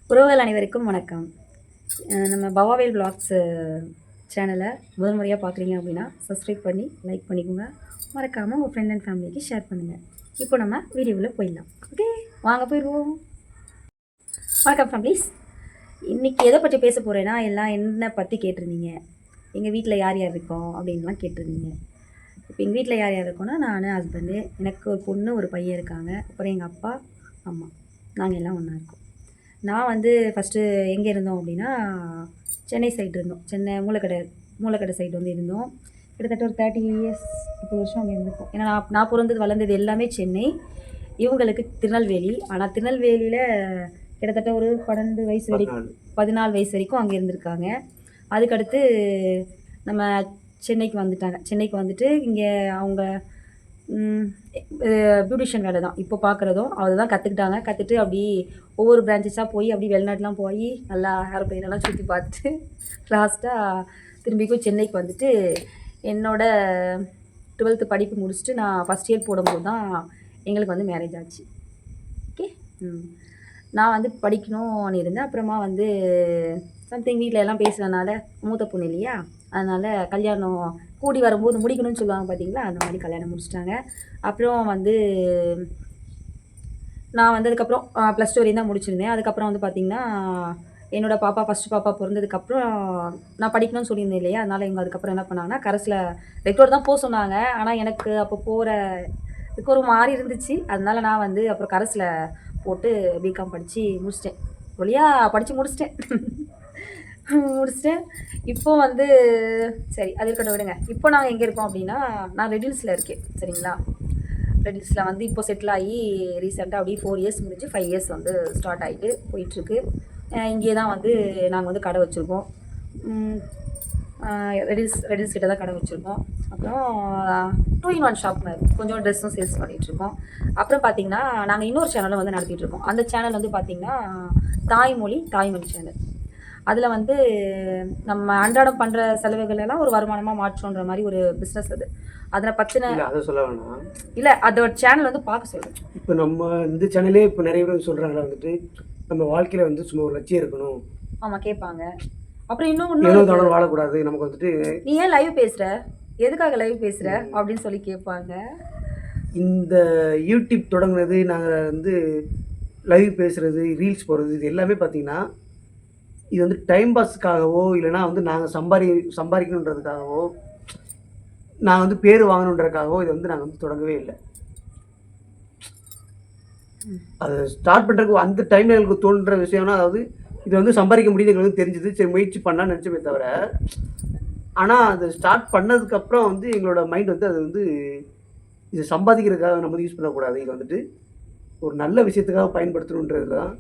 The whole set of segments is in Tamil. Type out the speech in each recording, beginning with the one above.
உறவுகள் அனைவருக்கும் வணக்கம். நம்ம பவாவேல் விளாக்ஸ் சேனலை முதல் முறையாக பார்க்குறீங்க அப்படின்னா சப்ஸ்கிரைப் பண்ணி லைக் பண்ணிக்கோங்க. மறக்காமல் உங்கள் ஃப்ரெண்ட் அண்ட் ஃபேமிலிக்கு ஷேர் பண்ணுங்கள். இப்போ நம்ம வீடியோவில் போயிடலாம். ஓகே, வாங்க போயிடுவோம். வணக்கம் ஃபேமிலிஸ். இன்றைக்கி எதை பற்றி பேச போகிறேன்னா, எல்லாம் என்னை பற்றி கேட்டிருந்தீங்க. எங்கள் வீட்டில் யார் யார் இருக்கோம் அப்படின்லாம் கேட்டிருந்தீங்க. இப்போ எங்கள் வீட்டில் யார் யார் இருக்கோன்னா, நான், ஹஸ்பண்டு, எனக்கு ஒரு பொண்ணு ஒரு பையன் இருக்காங்க, அப்புறம் எங்கள் அப்பா அம்மா, நாங்கள் எல்லாம் ஒன்றா இருக்கோம். நான் ஃபஸ்ட்டு எங்கே இருந்தோம் அப்படின்னா, சென்னை சைடு இருந்தோம். சென்னை மூலக்கடை சைடு இருந்தோம். கிட்டத்தட்ட ஒரு 30 இயர்ஸ் 30 வருஷம் அங்கே இருந்திருக்கோம். ஏன்னா நான் பிறந்தது வளர்ந்தது எல்லாமே சென்னை. இவங்களுக்கு திருநெல்வேலி. ஆனால் திருநெல்வேலியில் கிட்டத்தட்ட ஒரு 12 வயசு வரைக்கும் 14 வயசு வரைக்கும் அங்கே இருந்திருக்காங்க. அதுக்கடுத்து நம்ம சென்னைக்கு வந்துட்டாங்க. சென்னைக்கு வந்துட்டு இங்கே அவங்க பியூட்டிஷியன் வேலை தான் இப்போ பார்க்குறதும் அதுதான் கற்றுக்கிட்டாங்க. கற்றுட்டு அப்படி ஒவ்வொரு பிரான்ச்சஸாக போய் அப்படி வெளிநாட்டுலாம் போய் நல்லா ஏரோப்ளைனெல்லாம் சுற்றி பார்த்துட்டு லாஸ்ட்டாக திரும்பிக்கும் சென்னைக்கு வந்துட்டு என்னோடய 12th படிப்பு முடிச்சுட்டு நான் ஃபஸ்ட் இயர் போடும்போது தான் எங்களுக்கு மேரேஜ் ஆச்சு. ஓகே, நான் படிக்கணும்னு இருந்தேன். அப்புறமா சம்திங் வீட்டில் எல்லாம் பேசுகிறதுனால, மூத்த பொண்ணு இல்லையா, அதனால் கல்யாணம் கூடி வரும்போது முடிக்கணும்னு சொல்லுவாங்க பார்த்தீங்களா, அந்த மாதிரி கல்யாணம் முடிச்சிட்டாங்க. அப்புறம் நான் அதுக்கப்புறம் +2 வரையும் தான் முடிச்சிருந்தேன். அதுக்கப்புறம் பார்த்திங்கன்னா என்னோடய பாப்பா ஃபஸ்ட்டு பாப்பா பிறந்ததுக்கப்புறம் நான் படிக்கணும்னு சொல்லியிருந்தேன் இல்லையா, அதனால் இவங்க அதுக்கப்புறம் என்ன பண்ணாங்கன்னா, கரஸில் ரெகுலர் தான் போக சொன்னாங்க. ஆனால் எனக்கு அப்போ போகிறதுக்கு ஒரு மாதிரி இருந்துச்சு. அதனால நான் அப்புறம் கரஸில் போட்டு பிகாம் படித்து முடிச்சிட்டேன். வழியாக படித்து முடிச்சிட்டேன். இப்போ சரி, அது இருக்கட்டும், விடுங்க. இப்போ நாங்கள் எங்கே இருக்கோம் அப்படின்னா, நான் ரெடில்ஸில் இருக்கேன். சரிங்களா, ரெடில்ஸில் இப்போ செட்டில் ஆகி ரீசெண்டாக அப்படியே 4 இயர்ஸ் முடிஞ்சு 5 இயர்ஸ் ஸ்டார்ட் ஆகிட்டு போயிட்டுருக்கு. இங்கே தான் நாங்கள் கடை வச்சுருக்கோம். ரெடில்ஸ் கிட்ட தான் கடை வச்சுருக்கோம். அப்புறம் 2-in-1 ஷாப் மாதிரி கொஞ்சம் ட்ரெஸ்ஸும் சேல்ஸ் பண்ணிகிட்ருக்கோம். அப்புறம் பார்த்திங்கன்னா நாங்கள் இன்னொரு சேனலும் நடத்திட்டுருக்கோம். அந்த சேனல் பார்த்திங்கன்னா தாய்மொழி சேனல். அதில் நம்ம அன்றாடம் பண்ணுற செலவுகள் எல்லாம் ஒரு வருமானமாக மாற்றோன்ற மாதிரி ஒரு பிஸ்னஸ். அதில் பற்றின அதை சொல்ல வேணாம், இல்லை அதோட சேனல் பார்க்க சொல்லுங்கள். இப்போ நம்ம இந்த சேனலே இப்போ நிறைய பேர் சொல்கிறாங்களா, நம்ம வாழ்க்கையில் சும்மா ஒரு லட்சியம் இருக்கணும். ஆமாம், கேட்பாங்க. அப்புறம் இன்னும் வாழக்கூடாது, நமக்கு நீ ஏன் லைவ் பேசுகிற, எதுக்காக லைவ் பேசுகிற அப்படின்னு சொல்லி கேட்பாங்க. இந்த யூடியூப் தொடங்குனது, நாங்கள் லைவ் பேசுகிறது, ரீல்ஸ் போடுறது, இது எல்லாமே பார்த்திங்கன்னா இது டைம் பாஸுக்காகவோ இல்லைனா நாங்கள் சம்பாதிக்கணுன்றதுக்காகவோ, நான் பேர் வாங்கணுன்றதுக்காகவோ இதை நாங்கள் தொடங்கவே இல்லை. அதை ஸ்டார்ட் பண்ணுறதுக்கு அந்த டைமில் எங்களுக்கு தோன்ற விஷயம்னா, அதாவது இது சம்பாதிக்க முடியுது எங்களுக்கு தெரிஞ்சுது. சரி, முயற்சி பண்ணலான்னு நினச்சமே தவிர, ஆனால் அது ஸ்டார்ட் பண்ணதுக்கப்புறம் எங்களோட மைண்ட் அது இதை சம்பாதிக்கிறதுக்காக நம்ம யூஸ் பண்ணக்கூடாது, இது ஒரு நல்ல விஷயத்துக்காக பயன்படுத்தணுன்றதுல தான்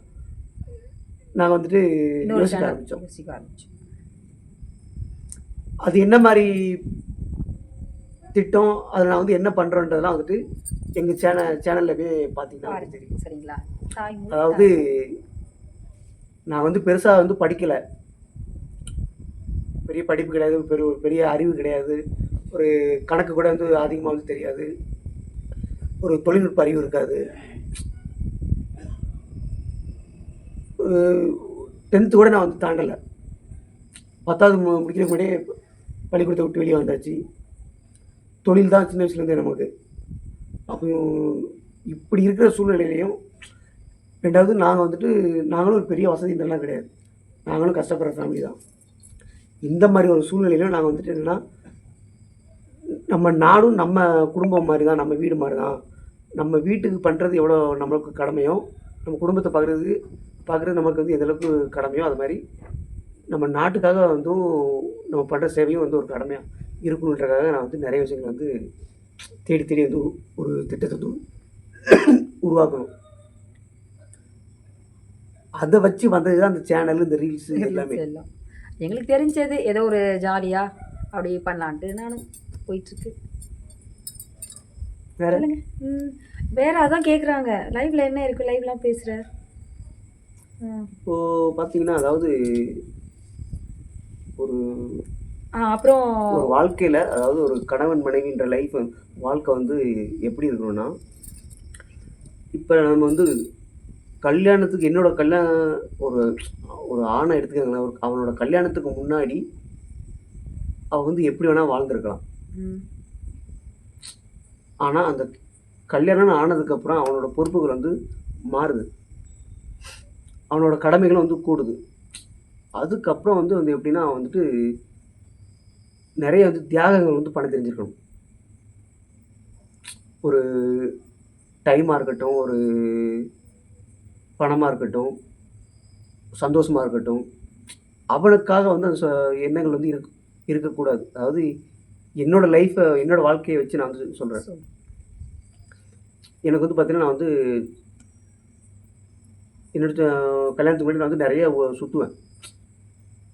நாங்கள் யோசிக்க ஆரம்பித்தோம். அது என்ன மாதிரி திட்டம், அதில் நான் என்ன பண்ணுறோன்றதெல்லாம் எங்கள் சேனலில் போய் பார்த்தீங்கன்னா தெரியும். சரிங்களா, அதாவது நான் பெருசாக படிக்கலை, பெரிய படிப்பு கிடையாது, பெரிய அறிவு கிடையாது, ஒரு கணக்கு கூட அதிகமாக தெரியாது, ஒரு தொழில்நுட்ப அறிவு இருக்காது. 10th கூட நான் தாண்டலை. 10வது முடிக்கிற முன்னாடியே பள்ளிக்கூடத்தை விட்டு வெளியே வந்தாச்சு. தொழில் தான் சின்ன வயசுலேருந்தே நமக்கு. அப்போ இப்படி இருக்கிற சூழ்நிலையிலையும், ரெண்டாவது நாங்களும் ஒரு பெரிய வசதின்றலாம் கிடையாது, நாங்களும் கஷ்டப்படுற ஃபேமிலி தான். இந்த மாதிரி ஒரு சூழ்நிலையிலும் நாங்கள் என்னென்னா, நம்ம நாடும் நம்ம குடும்பம் மாதிரி தான், நம்ம வீடு மாதிரி தான். நம்ம வீட்டுக்கு பண்ணுறது எவ்வளோ நம்மளுக்கு கடமையோ, நம்ம குடும்பத்தை பார்க்குறது நமக்கு எந்தளவுக்கு கடமையோ, அது மாதிரி நம்ம நாட்டுக்காக நம்ம பண்ணுற சேவையும் ஒரு கடமையாக இருக்கணுன்றக்காக நான் நிறைய விஷயங்கள் தேடி தேடி ஒரு திட்டத்தை உருவாக்கணும். அதை வச்சு வந்தது தான் அந்த சேனல், இந்த ரீல்ஸ் எல்லாமே. எங்களுக்கு தெரிஞ்சது ஏதோ ஒரு ஜாலியாக அப்படி பண்ணலான்ட்டு நானும் போயிட்டுருக்கு. வேற அதான் கேட்குறாங்க, லைவ்ல என்ன இருக்குது, லைவ்லாம் பேசுகிற. இப்போது பார்த்தீங்கன்னா, அதாவது ஒரு அப்புறம் ஒரு வாழ்க்கையில், அதாவது ஒரு கணவன் மனைவின்ற லைஃப் வாழ்க்கை எப்படி இருக்கணும்னா, இப்போ நம்ம கல்யாணத்துக்கு என்னோட ஒரு ஒரு ஆணை எடுத்துக்கங்களேன். அவனோட கல்யாணத்துக்கு முன்னாடி அவன் வந்து எப்படி வேணா வாழ்ந்திருக்கலாம். ம். ஆனா, அந்த கல்யாணம்னு ஆனதுக்கப்புறம் அவனோட பொறுப்புகள் வந்து மாறுது. அவனோட கடமைகளும் வந்து கூடுது. அதுக்கப்புறம் வந்து எப்படின்னா, அவன் வந்துட்டு நெறைய வந்து தியாகங்கள் வந்து பண்ண தெரிஞ்சிருக்கணும். ஒரு டைமா இருக்கட்டும், ஒரு பணமா இருக்கட்டும், சந்தோஷமா இருக்கட்டும், அவனுக்காக வந்து அந்த எண்ணங்கள் வந்து இருக்கக்கூடாது. அதாவது என்னோட வாழ்க்கைய வச்சு நான் வந்து சொல்றேன். சொல். எனக்கு வந்து பார்த்தீங்கன்னா, நான் வந்து என்னோட கல்யாணத்துக்கு முன்னாடி நான் வந்து நெறைய சுத்துவேன்.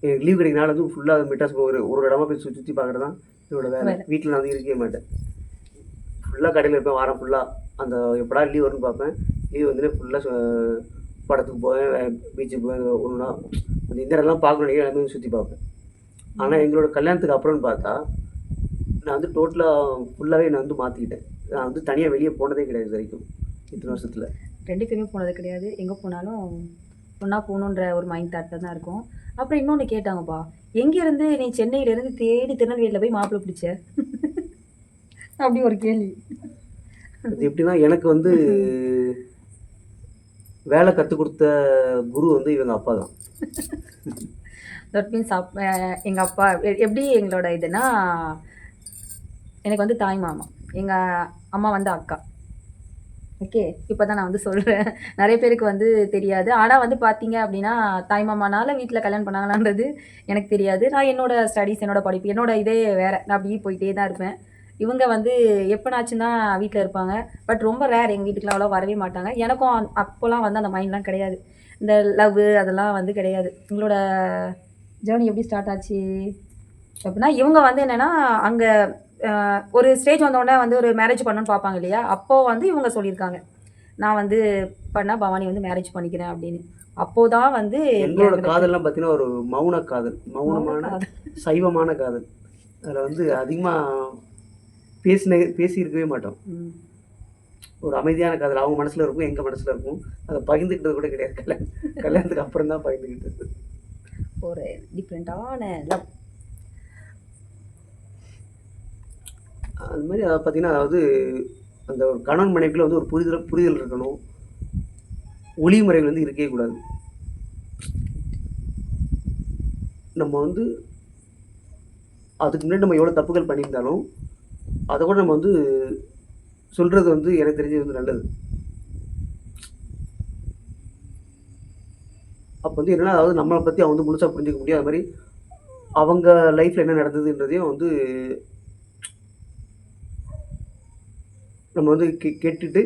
எனக்கு லீவ் கிடைக்கிற நாள் வந்து ஃபுல்லா மெட்ராஸ் ஒரு ஒரு இடமா போய் சுத்தி பார்க்குறது தான் என்னோட வேலை. வேற. வீட்ல நான் வந்து இருக்கவே மாட்டேன். ஃபுல்லா கடையில இருப்பேன் வாரம் ஃபுல்லா. அந்த எப்படா லீவ் வரும்னு பார்ப்பேன். லீவ் வந்துட்டு ஃபுல்லா படத்துக்கு போவேன், பீச்சுக்கு போவேன். ஒண்ணா அந்த இந்த இடம்லாம் பார்க்கணும் எல்லாமே சுத்தி பார்ப்பேன். ஆனா ம். எங்களோட கல்யாணத்துக்கு அப்புறம்னு பார்த்தா, நான் வந்து டோட்டலா ஃபுல்லாவே நான் வந்து மாத்திக்கிட்டேன். நான் வந்து தனியா வெளிய போனதே கிடையாது இதுவரைக்கும். இத்தன வருஷத்துல. 2 பேருமே போனது கிடையாது. எங்க போனாலும் ஒண்ணா போணுன்ற ஒரு மைண்ட் தாட்ல தான் இருக்கோம். அப்புறம் இன்னொன்னு கேட்டாங்கப்பா. எங்கேருந்து நீ சென்னையிலேருந்து தேடி திருநெல்வேலியில போய் மாப்பிள பிடிச்ச? அப்படி ஒரு கேள்வி. அது எப்படின்னா, எனக்கு வந்து வேலை கத்துக் குடுத்த குரு வந்து இவங்க அப்பா தான். தட் மீன்ஸ் எங்க அப்பா எப்படி எங்களோட இதுன்னா, எனக்கு வந்து தாய் மாமா. எங்க அம்மா வந்து அக்கா. ஓகே. இப்ப தான் நான் வந்து சொல்றேன். நெறைய பேருக்கு வந்து தெரியாது. ஆனா வந்து பார்த்தீங்க அப்டின்னா, தாய் மாமானால வீட்ல கல்யாணம் பண்ணாங்களான்றது எனக்கு தெரியாது. நான் என்னோட ஸ்டடீஸ், என்னோட படிப்பு, என்னோட இதே வேற. நான் அப்டியே போயிட்டே தான் இருப்பேன். இவங்க வந்து எப்பனாச்சும் தான் வீட்ல இருப்பாங்க. பட் ரொம்ப ரேர் எங்க வீட்டுக்குலாம் அவ்வளவா வரவே மாட்டாங்க. எனக்கும் அப்போலாம் வந்து அந்த மைண்ட்லாம் கிடையாது. இந்த லவ் அதெல்லாம் வந்து கிடையாது. எங்களோட ஜர்னி எப்படி ஸ்டார்ட் ஆச்சு அப்டின்னா, இவங்க வந்து என்னன்னா, அங்க ஒரு ஸ்டேஜ் வந்தோனே வந்து ஒரு மேரேஜ் பண்ணணும்னு பார்ப்பாங்க இல்லையா? அப்போ வந்து இவங்க சொல்லியிருக்காங்க. நான் வந்து பண்ணா பவானி வந்து மேரேஜ் பண்ணிக்கிறேன் அப்படின்னு. அப்போ தான் வந்து எங்களோட எங்களுக்கு காதல்லாம் பார்த்தீங்கன்னா, ஒரு மௌன காதல். மௌன மௌனமான, காதல். சைவமான காதல். அதுல வந்து அதிகமா பேசியிருக்கவே மாட்டோம். ம். ஒரு அமைதியான காதல். அவங்க மனசுல இருக்கும், எங்க மனசுல இருக்கும். அத பகிர்ந்துக்கிட்டது கூட கிடையாது. கல்யாணத்துக்கு அப்புறம் தான் பகிர்ந்துக்கிட்டது. ஒரு டிஃப்ரெண்டான லவ். அது மாரி பார்த்தீங்கன்னா, அதாவது அந்த ஒரு கணவன் மனைவிக்குள்ள வந்து ஒரு புரிதல் இருக்கணும். ஒளிமுறைகள் வந்து இருக்கவே கூடாது. நம்ம வந்து அதுக்கு முன்னாடி நம்ம எவ்வளோ தப்புகள் பண்ணியிருந்தாலும், அத கூட நம்ம வந்து சொல்றது வந்து எனக்கு தெரிஞ்சு வந்து நல்லது. அப்ப வந்து என்னன்னா, அதாவது நம்மள பத்தி அவங்க வந்து முழுசா புரிஞ்சுக்க முடியும். அது மாரி அவங்க லைஃப்ல என்ன நடந்ததுன்றதையும் வந்து நம்ம வந்து கேட்டுட்டு,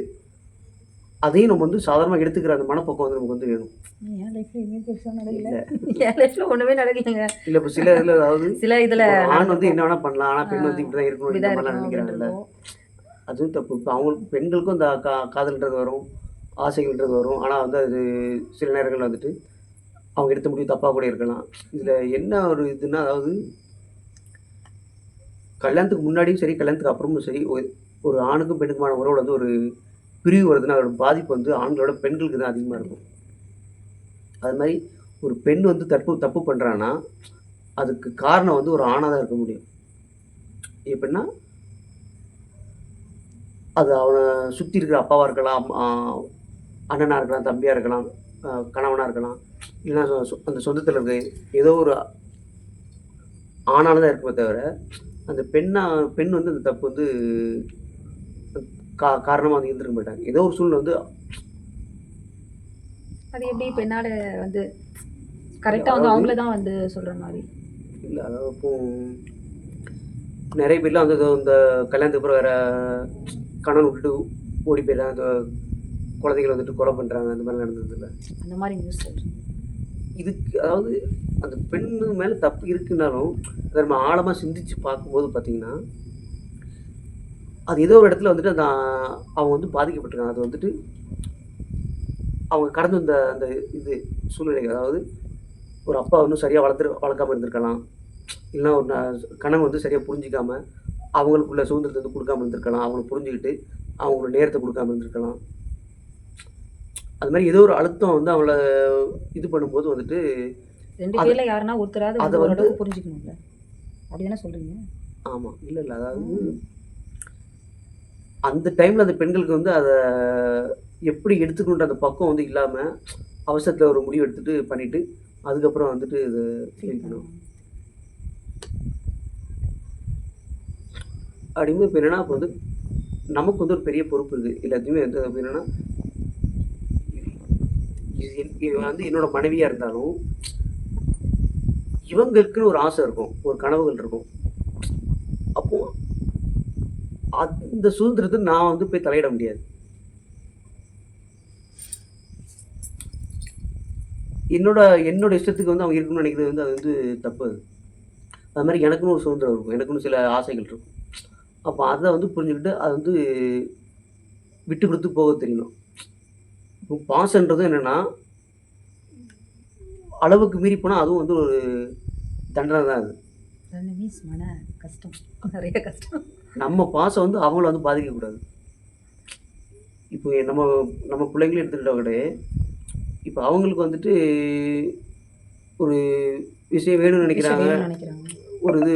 அதையும் நம்ம வந்து சாதாரணமா எடுத்துக்கிற அந்த மனப்பக்குவம் வந்து நமக்கு வந்து வேணும். என் லைஃப்ல எதுவுமே பெருசா நடக்கல. இல்ல. என் லைஃப்ல ஒண்ணுமே நடக்கலங்க. இல்ல இப்ப சில இதுல அதாவது சில இதுல ஒரு ஆண் வந்து நடந்திருக்கும். என்ன வேணா பண்ணலாம். ஆனா ஆ பெண் வந்து இப்படிதான் இருக்கணும் இந்த இப்படிதான் மாரிலாம் இருக்கணும் அப்படின்னு நினைக்கிறாங்கல்ல. இருக்கும். அதுவும் தப்பு. இப்ப அவங்களுக்கு பெண்களுக்கும் இந்த காதல்ன்றது வரும். ஆசைகள்ன்றது வரும். ஆனா வந்து அது சில நேரங்கள்ல வந்துட்டு அவங்க எடுத்த முடிவு தப்பா கூட இருக்கலாம். இதுல என்ன ஒரு இதுன்னா, அதாவது கல்யாணத்துக்கு முன்னாடியும் சரி, கல்யாணத்துக்கு அப்புறமும் சரி, ஒரு ஆணுக்கும் பெண்ணுக்குமான உறவுல வந்து ஒரு பிரிவு வருதுன்னா, அதோட பாதிப்பு வந்து ஆண்களோட பெண்களுக்கு தான் அதிகமா கண்டிப்பா. இருக்கும். அது மாரி ஒரு பெண் வந்து தப்பு பண்றான்னா, அதுக்கு காரணம் வந்து ஒரு ஆணா தான் இருக்க முடியும். எப்படின்னா, அது அவன சுத்தி இருக்கிற அப்பாவா இருக்கலாம், அண்ணனா இருக்கலாம், தம்பியா இருக்கலாம், கணவனா இருக்கலாம். இல்லன்னா அந்த சொந்தத்தில இருக்க ஏதோ ஒரு ஆணால தான் இருக்குமே தவிர, அந்த பெண் வந்து அந்த தப்பு வந்து காரணமா வந்து இருந்திருக்க மாட்டாங்க. ஏதோ ஒரு சூழ்நிலை வந்து அது எப்படி பெண்ணால வந்து இல்ல கரெக்ட்டா வந்து அதாவது அவங்கள தான் வந்து சொல்ற மாரி. இல்ல அதாவது இப்போ நெறைய பேர்லாம் வந்து இந்த கல்யாணத்துக்கு அப்புறம் வேற கணவன விட்டுட்டு ஓடி போயிடுறாங்க. அந்த குழந்தைகள வந்துட்டு கொலை பண்றாங்க. அந்த மாரிலாம் நடந்ததுல்ல. அந்த மாரி நியூஸ் சொல்றேன். இதுக்கு அதாவது அந்த பெண்ணு மேல தப்பு இருக்குன்னாலும், அத நம்ம ஆழமா சிந்திச்சு பார்க்கும்போது பார்த்தீங்கன்னா, அது ஏதோ ஒரு இடத்துல வந்துட்டு அவங்க வந்து பாதிக்கப்பட்டுருக்காங்க. அது வந்துட்டு அவங்க கடந்து வந்த அந்த இது சூழ்நிலைகள். அதாவது ஒரு அப்பா இன்னும் சரியா வளர்க்காம இருந்திருக்கலாம். இல்லன்னா ஒரு கணவன் வந்து சரியா புரிஞ்சுக்காம, அவங்களுக்குள்ள சுதந்திரத்த வந்து குடுக்காம இருந்திருக்கலாம். அவங்கள புரிஞ்சுகிட்டு, அவங்களோட நேரத்த குடுக்காம இருந்திருக்கலாம். அது மாதிரி ஏதோ ஒரு அழுத்தம் வந்து அவங்கள இது பண்ணும்போது வந்துட்டு 2 அது பேர்ல யாருன்னா ஒருத்தராவது அதை வந்து வந்து ஓரளவுக்கு புரிஞ்சுக்கணும்ல. அப்படி தானே சொல்றீங்க? ஆமாம், இல்லை இல்லை, அதாவது ம். அந்த டைமில் அந்த பெண்களுக்கு வந்து அதை எப்படி எடுத்துக்கணுன்ற அந்த பக்குவம் வந்து இல்லாமல் அவசரத்தில் ஒரு முடிவு எடுத்துட்டு பண்ணிட்டு அதுக்கப்புறம் வந்துட்டு இதை ஃபீல் ஃபீல் பண்ணுவோம். பண்ணுவாங்க. அப்படிங்கும்போது இப்போ என்னன்னா, இப்போ வந்து நமக்கு வந்து ஒரு பெரிய பொறுப்பு இருக்குது எல்லாத்தையுமே வந்து அப்படி என்னன்னா, இவன் வந்து என்னோட மனைவியாக இருந்தாலும் இவங்களுக்குன்னு ஒரு ஆசை இருக்கும், ஒரு கனவுகள் இருக்கும். அப்போ அந்த சுதந்திரத்தை நான் வந்து போய் தலையிட முடியாது. என்னோட என்னோட இஷ்டத்துக்கு வந்து அவங்க இருக்கணும்னு நினைக்கிறது வந்து அது வந்து தப்பு அது. அது மாதிரி எனக்குன்னு ஒரு சுதந்திரம் இருக்கும். எனக்குன்னு சில ஆசைகள் இருக்கும். அப்போ அத வந்து புரிஞ்சுக்கிட்டு அத வந்து விட்டு குடுத்து போக தெரியணும். இப்போ பாசம்ன்றது என்னன்னா, அளவுக்கு மீறி போனா அதுவும் வந்து ஒரு தண்டனை தான் அது. தண்டனை மீன்ஸ் மன கஷ்டம். நெறைய கஷ்டம். நம்ம பாசம் வந்து அவங்கள வந்து பாதிக்கக்கூடாது. இப்போ நம்ம நம்ம பிள்ளைங்கள எடுத்துக்கிட்டா கூட, இப்போ அவங்களுக்கு வந்துட்டு ஒரு விஷயம் வேணும்னு விஷயம் நினைக்கிறாங்க, வேணும்னு நெனைக்கிறாங்க. ஒரு இது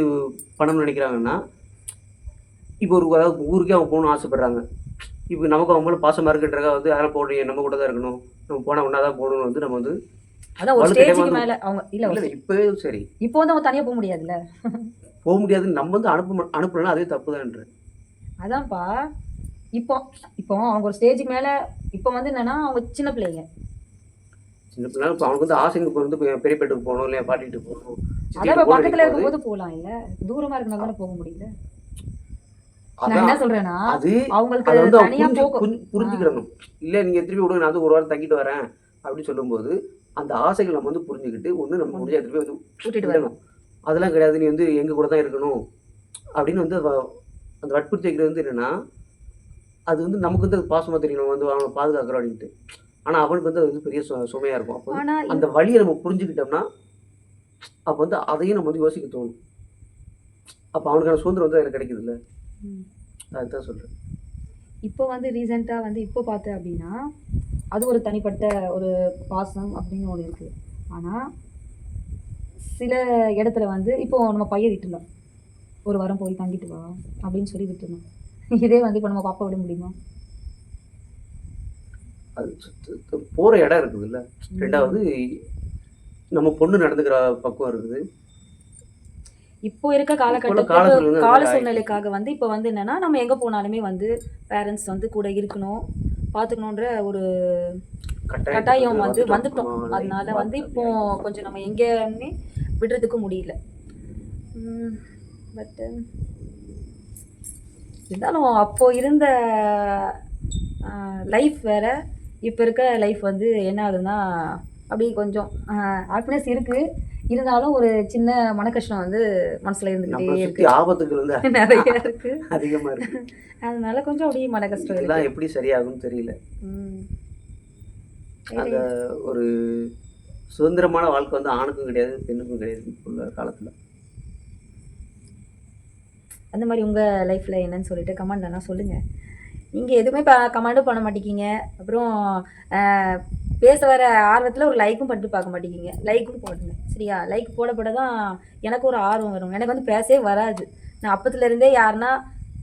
பண்ணணும்னு நினைக்கிறாங்கன்னா, இப்போ ஒரு அதாவது ஊருக்கே அவங்க போகணும்னு ஆசைப்படுறாங்க. இப்போ நமக்கு அவங்க மேல பாசமா இருக்குன்றதுக்காக வந்து அதெல்லாம் போடுறீங்க, நம்ம கூட தான் இருக்கணும். நம்ம போனா ஒண்ணா தான் போகணும்னு வந்து நம்ம வந்து அதான் ஒரு வலுக்கட்டாயமா ஸ்டேஜ்க்கு வந்து மேல அவங்க இல்ல இல்ல இல்ல இப்பவே சரி. இப்போ வந்து அவங்க தனியா போ முடியாதுல்ல. போ முடியாதுன்னு நம்ம வந்து அனுப்பலன்னா அதுவே தப்புதான்றேன். அதான்ப்பா. இப்போ இப்போ அவங்க ஒரு ஸ்டேஜ்க்கு மேல இப்போ வந்து என்னன்னா, அவங்க சின்ன பிள்ளைங்க. சின்ன பிள்ளைனா இப்ப அவனுக்கு வந்து ஆசைங்க இப்ப வந்து பெரிய பெட்டுக்கு போகணும், இல்லையா பாட்டி வீட்டுக்கு போகணும், சித்தி அதான் இப்ப வீட்டுக்கு போகணும்னு பக்கத்துல நினைக்கும்போது, இருக்கும்போது போலாம் இல்ல. தூரமா இருக்கனால தானே போக முடியல. நான் அதான் என்ன சொல்றேன்னா, அது அவங்களுக்கு அத வந்து அவன் தனியா போக ஆ புரிஞ்சுக்கிடணும். இல்ல நீங்க திருப்பி விடுங்க நான் வந்து ஒரு வாரம் தங்கிட்டு வரேன் அப்படின்னு சொல்லும்போது, அந்த ஆசைகள் நம்ம வந்து புரிஞ்சுக்கிட்டு, ஒண்ணு நம்ம ஒண்ணு முடிஞ்சா திருப்பி வந்து கூட்டிட்டு வரணும். விடணும். அதெல்லாம் கிடையாது. நீ வந்து எங்க கூட தான் இருக்கணும் அப்படின்னு வந்து அந்த வற்புறுத்தி வைக்கிறது வந்து என்னன்னா, அது வந்து நமக்கு வந்து அது பாசமா தெரியணும். நம்ம வந்து அவன பாதுகாக்கிறோம் அப்படின்ட்டு. ஆனா அவனுக்கு வந்து அது வந்து பெரிய சுமையா இருக்கும். அப்ப வந்து ஆனா அந்த வலிய நம்ம புரிஞ்சுக்கிட்டோம்னா, அப்ப வந்து அதையும் நம்ம வந்து யோசிக்க தோணும். அப்ப அவனுக்கான சுதந்திரம் வந்து அதுல கிடைக்குதுல்ல. ம். அதுதான் சொல்றேன். இப்போ வந்து ரீசென்ட்டா வந்து இப்போ பார்த்தேன் அப்படின்னா, அது ஒரு தனிப்பட்ட ஒரு பாசம் அப்படின்னு ஒண்ணு இருக்கு. ஆனா, சில இடத்துல வந்து இப்போ நம்ம பையன் விட்டுர்லாம். ஒரு வாரம் போய் தங்கிட்டு வா அப்படின்னு சொல்லி விட்டுறணும். இதே வந்து இப்போ நம்ம பாப்பா விட முடியுமா? அது போற இடம் இருக்குதுல்ல. ம். 2வது நம்ம பொண்ணு நடந்துக்கிற பக்குவம் இருக்குது. இப்போ இருக்க இப்போ உள்ள காலகட்டத்துக்கு காலத்துல வந்து அது கால மாதிரி ஆயிப்போச்சு. சூழ்நிலைக்காக வந்து இப்போ வந்து என்னன்னா, நம்ம எங்க போனாலுமே வந்து பேரண்ட்ஸ் வந்து கூட இருக்கணும், பார்த்துக்கணுன்ற ஒரு கட்டாயத்துக்கு கட்டாயம் வந்து வந்து வந்துட்டோம். வந்துட்டோம். நம்ம லைஃப் அதனால வந்து இப்போ அப்படி ஆயிப்போச்சு. கொஞ்சம் நம்ம எங்கேயுமே விடுறதுக்கு முடியல. ம். பட் இருந்தாலும் அப்போ இருந்த லைஃப் வேற, இப்போ இருக்க லைஃப் வந்து என்ன ஆகுதுன்னா, அப்படியே கொஞ்சம் ஹாப்பினஸ் இருக்கு. இருந்தாலும் ஒரு சின்ன மனக்கஷ்டம் வந்து மனசுல இருந்துகிட்டே நம்மள சுத்தி இருக்கு. ஆபத்துகள் வந்து நெறைய இருக்கு. அதிகமா இருக்கு. அதனால கொஞ்சம் அப்படியே மனக்கஷ்டம் இருக்கு. இதெல்லாம் எப்படி சரியாகும்னு தெரியல. ம். அந்த வேற ஒரு சுதந்திரமான வாழ்க்கை வந்து ஆணுக்கும் கிடையாது, பெண்ணுக்கும் கிடையாது இப்போ உள்ள காலத்துல. அந்த மாரி உங்க லைஃப்ல என்னன்னு சொல்லிட்டு கமெண்ட்லலாம் சொல்லுங்க. நீங்க எதுவுமே கமெண்டும் பண்ண மாட்டேங்கிறீங்க. அப்புறம் அ பேச வர ஆர்வத்துல ஒரு லைக்கும் பண்ணிட்டு பார்க்க மாட்டேங்கிறீங்க. லைக்கும் போடுங்க. சரியா? லைக் போட போட தான் எனக்கு ஒரு ஆர்வம் வரும். எனக்கு வந்து பேசவே வராது. நான் அப்பத்துலேருந்தே யாருன்னா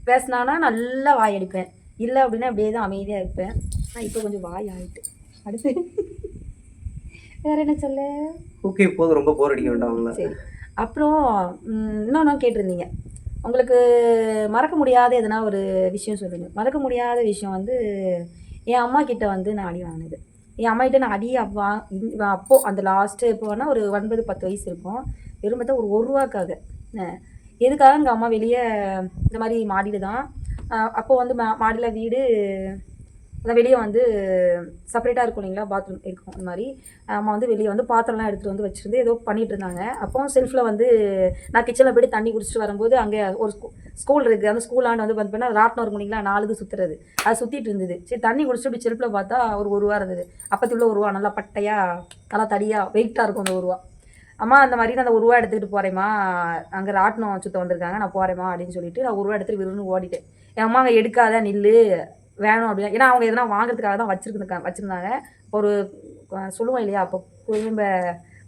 பேசுனான்னா நல்லா வாய் அடிப்பேன். இல்ல அப்படின்னா அப்படியே தான் அமைதியா இருப்பேன். ஆனா இப்போ கொஞ்சம் வாய் ஆயிட்டு. அடுத்து வேற என்ன சொல்ல? ஓகே போதும் ரொம்ப போர் அடிக்க வேண்டாம் அவங்கள. சரி. அப்புறம் இன்னொன்னு கேட்டிருந்தீங்க. உங்களுக்கு மறக்க முடியாத எதனா ஒரு விஷயம் சொல்லுங்க. மறக்க முடியாத விஷயம் வந்து, என் அம்மாகிட்ட வந்து நான் அடி வாங்கினது. என் அம்மாகிட்ட நான் அடி அப்போ அந்த லாஸ்ட்டு எப்போனா ஒரு 9, 10 வயசு இருக்கும். வெறும் பார்த்தா ஒரு ரூ. 1க்காக. அ எதுக்காக எங்க அம்மா வெளிய இந்த மாரி மாடியில தான் அப்போ வந்து மாடியில வீடு அதான் வெளிய வந்து செப்பரேட்டா இருக்கும் இல்லைங்களா? பாத்ரூம் இருக்கும். அந்த மாரி அம்மா வந்து வெளிய வந்து பாத்திரம்லாம் எடுத்துட்டு வந்து வச்சிருந்து ஏதோ பண்ணிட்டு இருந்தாங்க. அப்போ செல்ஃப்ல வந்து நான் கிச்சன்ல போய்ட்டு தண்ணி குடிச்சிட்டு வரும்போது, அங்கே ஒரு ஸ்கூல் இருக்கு. அந்த ஸ்கூலாண்ட வந்து பார்த்தீங்கன்னா, ராட்டினம் இருக்கும் இல்லைங்களா? 4 இது சுத்துறது. அது சுத்திட்டு இருந்தது. சரி தண்ணி குடிச்சிட்டு இப்படி செல்ஃப்ல பார்த்தா ஒரு ரூ. 1 இருந்தது. அப்பத்தி உள்ள ரூ. 1 நல்லா பட்டையா, நல்லா தடியா, வெயிட்டா இருக்கும் அந்த ரூ. 1. அம்மா அந்த மாரி நான் அந்த ரூ. 1 எடுத்துக்கிட்டு போறேம்மா. அங்க ராட்டினம் சுத்த வந்திருக்காங்க. நான் போறேம்மா அப்படின்னு சொல்லிட்டு நான் ரூ. 1 எடுத்துட்டு விறுவிறுன்னு ஓடிட்டேன். என் அம்மா அங்க எடுக்காத நில்லு. வேணும் அப்படின்னா, ஏன்னா அவங்க எதனா வாங்குறதுக்காக தான் வச்சுருந்தாங்க. ஒரு சொல்லுவோம் இல்லையா, அப்போ குடும்ப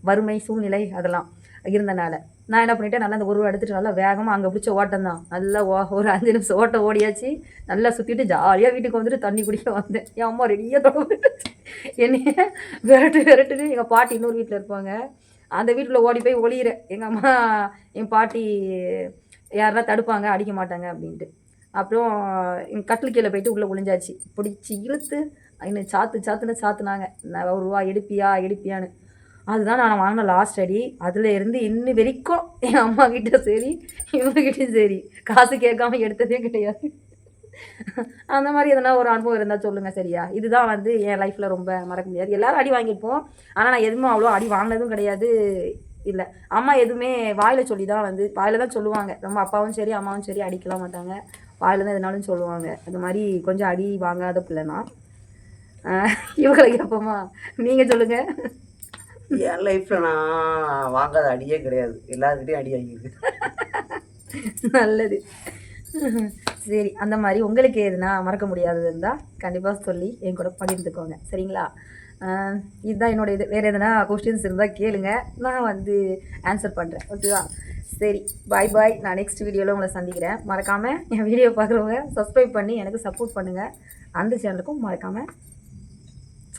வறுமை சூழ்நிலை அதெல்லாம் இருந்தனால நான் என்ன பண்ணிட்டேன், நல்லா அந்த ஒரு ரூபா எடுத்துட்டு நல்லா வேகமாக அங்கே பிடிச்ச ஓட்டம் தான், நல்லா ஒரு 5 நிமிஷம் ஓட்டம் ஓடியாச்சு. நல்லா சுற்றிட்டு ஜாலியாக வீட்டுக்கு வந்துட்டு தண்ணி குடிக்க வந்தேன். என் அம்மா ரெடியாக தொடர்ந்து என்னைய விரட்டுன்னு எங்கள் பாட்டி இன்னொரு வீட்டில் இருப்பாங்க, அந்த வீட்டில் ஓடி போய் ஒளியிறேன். எங்கள் அம்மா என் பாட்டி யாருன்னா தடுப்பாங்க, அடிக்க மாட்டாங்க அப்படின்ட்டு. அப்புறம் எங்கள் கட்டில் கீழே போயிட்டு உள்ளே ஒளிஞ்சாச்சு. பிடிச்சி இழுத்து இன்னும் சாத்துனாங்க. நான் ஒரு ரூபா எடுப்பியான்னு. அதுதான் நான் வாங்கின லாஸ்ட் அடி. அதில் இருந்து இன்னி வரைக்கும் என் அம்மா கிட்ட சரி இவங்ககிட்டையும் சரி காசு கேட்காம எடுத்ததே கிடையாது. அந்த மாதிரி எதனா ஒரு அனுபவம் இருந்தால் சொல்லுங்கள் சரியா. இதுதான் வந்து என் லைஃப்பில் ரொம்ப மறக்க முடியாது. எல்லோரும் அடி வாங்கியிருப்போம், ஆனால் நான் எதுவுமே அவ்வளோ அடி வாங்கினதும் கிடையாது. இல்லை, அம்மா எதுவுமே வாயில் சொல்லி தான் வந்து வாயில் தான் சொல்லுவாங்க. ரொம்ப அப்பாவும் சரி அம்மாவும் சரி அடிக்கலாம் மாட்டாங்க, வாயில் தான் எதுனாலும் சொல்லுவாங்க. அந்த மாதிரி கொஞ்சம் அடி வாங்காத பிள்ளைனா. இவங்களை கேட்போமா, நீங்கள் சொல்லுங்கள். என் லைஃப்பில் நான் வாங்காத அடியே கிடையாது, எல்லாருக்கிட்டையும் அடி வாங்கியிருக்கு. நல்லது. சரி, அந்த மாதிரி உங்களுக்கு எதுனா மறக்க முடியாதது இருந்தால் கண்டிப்பாக சொல்லி என் கூட பகிர்ந்துக்கோங்க சரிங்களா. இதுதான் என்னோட இது. வேறு எதுனா கொஸ்டின்ஸ் இருந்தால் கேளுங்க, நான் வந்து ஆன்சர் பண்ணுறேன். ஓகேவா? சரி, பாய் பாய். நான் நெக்ஸ்ட் வீடியோவில் உங்களை சந்திக்கிறேன். மறக்காமல் என் வீடியோ பார்க்குறவங்க சப்ஸ்கிரைப் பண்ணி எனக்கு சப்போர்ட் பண்ணுங்கள். அந்த சேனலுக்கும் மறக்காமல்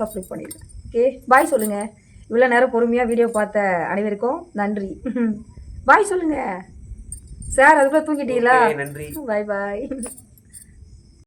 சப்ஸ்கிரைப் பண்ணிடுங்க. ஓகே, பாய் சொல்லுங்கள். இவ்வளோ நேரம் பொறுமையாக வீடியோ பார்த்த அனைவருக்கும் நன்றி. பாய் சொல்லுங்கள் சார். அதுக்குள்ளே தூங்கிட்டீங்களா? நன்றி. பாய் பாய்.